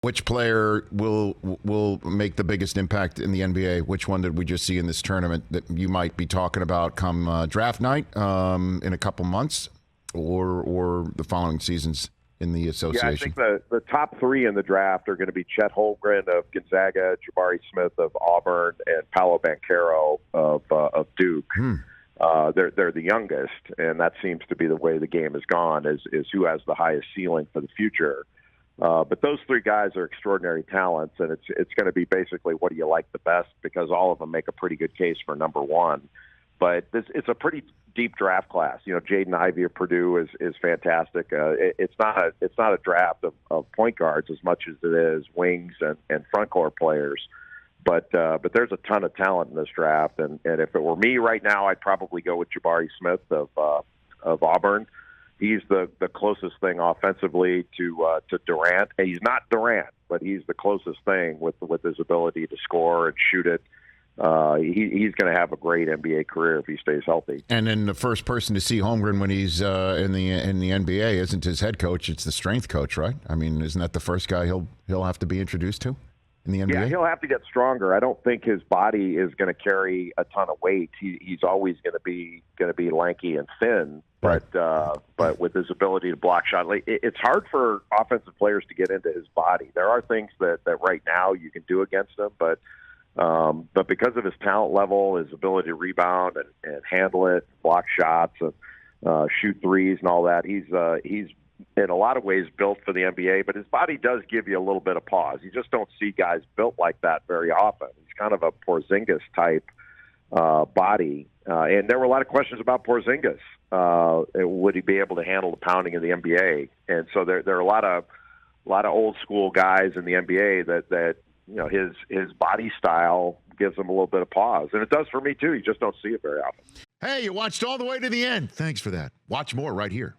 Which player will make the biggest impact in the NBA? Which one did we just see in this tournament that you might be talking about come draft night in a couple months, or the following seasons in the association? Yeah, I think the top three in the draft are going to be Chet Holmgren of Gonzaga, Jabari Smith of Auburn, and Paolo Banchero of Duke. They're the youngest, and that seems to be the way the game has gone, is who has the highest ceiling for the future. But those three guys are extraordinary talents, and it's going to be basically what do you like the best, because all of them make a pretty good case for number one. But it's a pretty deep draft class. You know, Jaden Ivey of Purdue is fantastic. It's not a draft of point guards as much as it is wings and front court players. But there's a ton of talent in this draft, and if it were me right now, I'd probably go with Jabari Smith of Auburn. He's the closest thing offensively to Durant. And he's not Durant, but he's the closest thing with his ability to score and shoot it. He's going to have a great NBA career if he stays healthy. And then the first person to see Holmgren when he's in the NBA isn't his head coach; it's the strength coach, right? I mean, isn't that the first guy he'll have to be introduced to in the NBA? Yeah, he'll have to get stronger. I don't think his body is going to carry a ton of weight. He's always going to be lanky and thin. But with his ability to block shot, it's hard for offensive players to get into his body. There are things that right now you can do against him, but because of his talent level, his ability to rebound and handle it, block shots, and shoot threes and all that, he's in a lot of ways built for the NBA. But his body does give you a little bit of pause. You just don't see guys built like that very often. He's kind of a Porzingis type body, and there were a lot of questions about Porzingis. Would he be able to handle the pounding of the NBA? And so there are a lot of old school guys in the NBA that you know his body style gives him a little bit of pause, and it does for me too. You just don't see it very often. Hey, you watched all the way to the end. Thanks for that. Watch more right here.